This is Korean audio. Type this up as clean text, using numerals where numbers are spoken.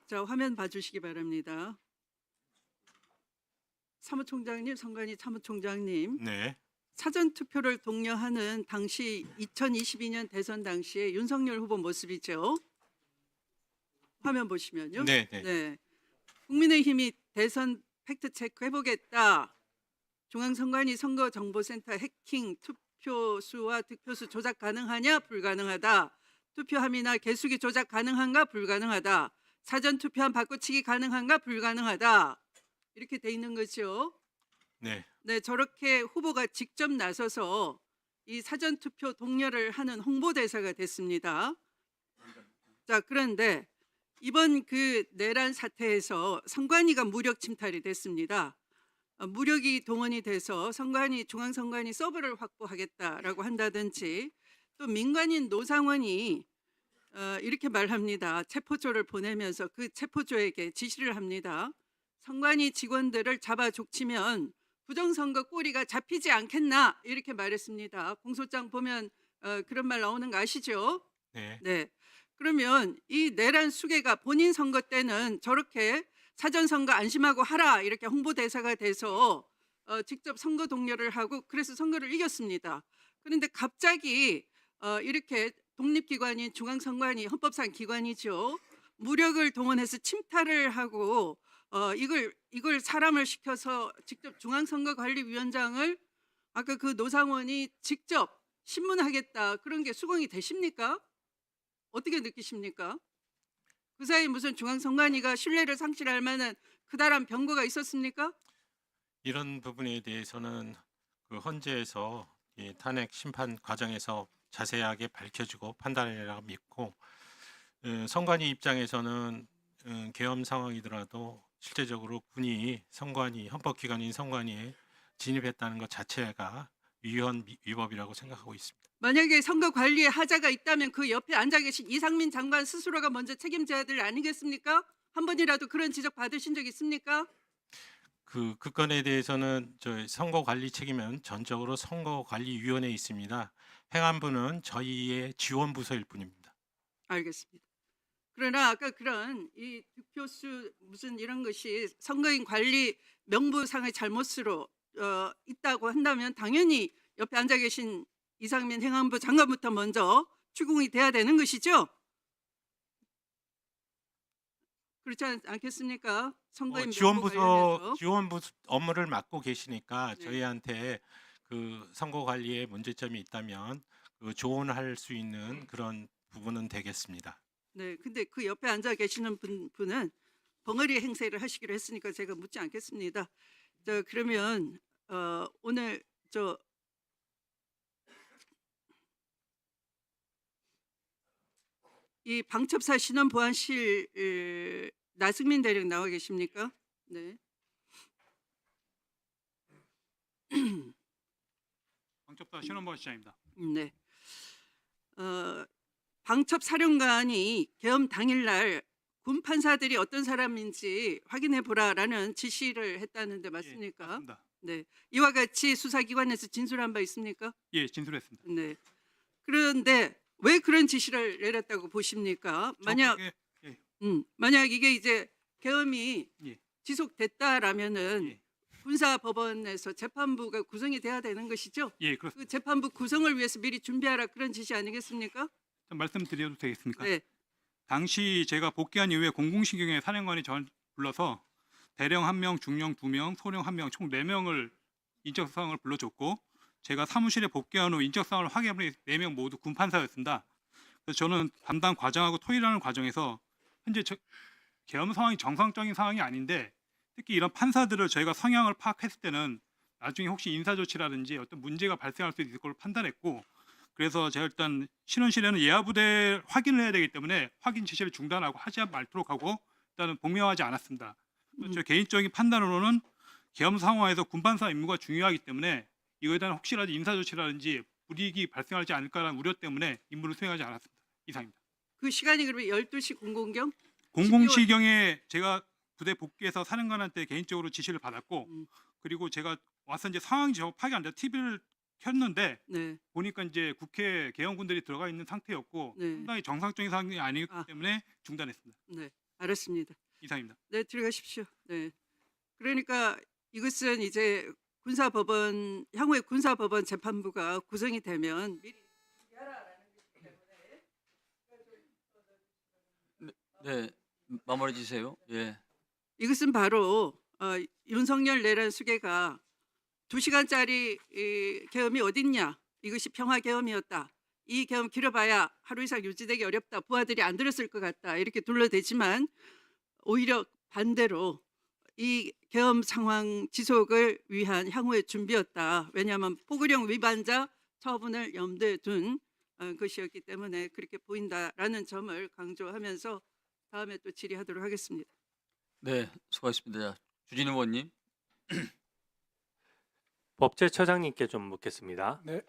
자, 화면 봐주시기 바랍니다. 사무총장님, 선관위 사무총장님, 네, 사전 투표를 독려하는 당시 2022년 대선 당시에 윤석열 후보 모습이죠. 화면 보시면요. 네, 네. 네. 국민의힘이 대선 팩트 체크 해보겠다. 중앙선관위 선거정보센터 해킹, 투표수와 득표수 조작 가능하냐? 불가능하다. 투표함이나 개수기 조작 가능한가? 불가능하다. 사전 투표함 바꿔치기 가능한가? 불가능하다. 이렇게 돼 있는 거죠. 네, 네, 저렇게 후보가 직접 나서서 이 사전 투표 독려를 하는 홍보대사가 됐습니다. 자, 그런데 이번 그 내란 사태에서 선관위가 무력 침탈이 됐습니다. 무력이 동원이 돼서 선관위, 중앙선관위 서버를 확보하겠다라고 한다든지, 또 민간인 노상원이 이렇게 말합니다. 체포조를 보내면서 그 체포조에게 지시를 합니다. 선관위 직원들을 잡아 족치면 부정선거 꼬리가 잡히지 않겠나, 이렇게 말했습니다. 공소장 보면 그런 말 나오는 거 아시죠? 네. 네. 그러면 이 내란 수괴가 본인 선거 때는 저렇게 사전선거 안심하고 하라, 이렇게 홍보대사가 돼서 직접 선거 독려를 하고 그래서 선거를 이겼습니다. 그런데 갑자기 이렇게 독립기관인 중앙선관위, 헌법상 기관이죠, 무력을 동원해서 침탈을 하고 이걸 사람을 시켜서 직접 중앙선거관리위원장을 아까 그 노상원이 직접 신문하겠다, 그런 게 수긍이 되십니까? 어떻게 느끼십니까? 그 사이 무슨 중앙선관위가 신뢰를 상실할 만한 그다란 병거가 있었습니까? 이런 부분에 대해서는 그 헌재에서 이 탄핵 심판 과정에서 자세하게 밝혀주고 판단이라고 믿고, 선관위 입장에서는 계엄 상황이더라도 실제적으로 군이 선관위, 헌법기관인 선관위에 진입했다는 것 자체가 위헌 위법이라고 생각하고 있습니다. 만약에 선거 관리에 하자가 있다면 그 옆에 앉아 계신 이상민 장관 스스로가 먼저 책임져야 될 아니겠습니까? 한 번이라도 그런 지적 받으신 적 있습니까? 그 건에 대해서는 저 선거 관리 책임은 전적으로 선거관리위원회에 있습니다. 행안부는 저희의 지원 부서일 뿐입니다. 알겠습니다. 그러나 아까 그런 이 득표수 무슨 이런 것이 선거인 관리 명부상의 잘못으로 있다고 한다면 당연히 옆에 앉아 계신 이상민 행안부 장관부터 먼저 추궁이 돼야 되는 것이죠. 그렇지 않겠습니까? 선거인 명부 관련해서. 지원부 업무를 맡고 계시니까 네. 저희한테 그 선거 관리에 문제점이 있다면 그 조언할 수 있는 그런 부분은 되겠습니다. 네, 근데 그 옆에 앉아 계시는 분은 벙어리 행세를 하시기로 했으니까 제가 묻지 않겠습니다. 그러면 오늘 이 방첩사 신원보안실 나승민 대령 나와 계십니까? 네. 방첩사 신원보 시장입니다. 네. 방첩사령관이 계엄 당일날 군 판사들이 어떤 사람인지 확인해 보라라는 지시를 했다는데 맞습니까? 맞습니다. 네. 이와 같이 수사기관에서 진술한 바 있습니까? 예, 진술했습니다. 네. 그런데 왜 그런 지시를 내렸다고 보십니까? 정확하게, 만약 이게 이제 계엄이 예. 지속됐다라면은 예. 군사법원에서 재판부가 구성이 돼야 되는 것이죠. 예, 그렇습니다. 그 재판부 구성을 위해서 미리 준비하라, 그런 지시 아니겠습니까? 좀 말씀드려도 되겠습니까? 네. 당시 제가 복귀한 이후에 공공신경의 사령관이 전 불러서 대령 1명, 중령 2명, 소령 1명, 총 4명을 인적사항을 불러줬고, 제가 사무실에 복귀한 후 인적사항을 확인해보니 4명 모두 군판사였습니다. 그래서 저는 담당 과장하고 토의하는 과정에서 현재 계엄 상황이 정상적인 상황이 아닌데, 특히 이런 판사들을 저희가 성향을 파악했을 때는 나중에 혹시 인사조치라든지 어떤 문제가 발생할 수 있을 걸 판단했고, 그래서 제가 일단 신원실에는 예하부대 확인을 해야 되기 때문에 확인 지시를 중단하고 하지 말도록 하고 일단은 복명하지 않았습니다. 저 개인적인 판단으로는 계엄 상황에서 군판사 임무가 중요하기 때문에 이거에 대한 혹시라도 인사조치라든지 불이익이 발생하지 않을까라는 우려 때문에 임무를 수행하지 않았습니다. 이상입니다. 그 시간이 그러면 12시 00경? 00시경에 제가 부대 복귀해서 사령관한테 개인적으로 지시를 받았고, 그리고 제가 와서 이제 상황이 파악이 안 돼서 TV를 켰는데 네. 보니까 이제 국회 계엄군들이 들어가 있는 상태였고 네. 상당히 정상적인 상황이 아니기 때문에 중단했습니다. 네. 알았습니다. 이상입니다. 네, 들어가십시오. 네. 그러니까 이것은 이제 군사법원 향후에 군사법원 재판부가 구성이 되면 미리 네, 마무리해 주세요. 예. 이것은 바로 윤석열 내란 수계가 2시간짜리 이 계엄이 어딨냐? 이것이 평화 계엄이었다. 이 계엄 길어봐야 하루 이상 유지되기 어렵다. 부하들이 안 들었을 것 같다. 이렇게 둘러대지만 오히려 반대로 이 계엄 상황 지속을 위한 향후의 준비였다. 왜냐하면 포고령 위반자 처분을 염두에 둔 것이었기 때문에 그렇게 보인다라는 점을 강조하면서 다음에 또 질의하도록 하겠습니다. 네, 수고하셨습니다. 주진 의원님. 법제처장님께 좀 묻겠습니다. 네.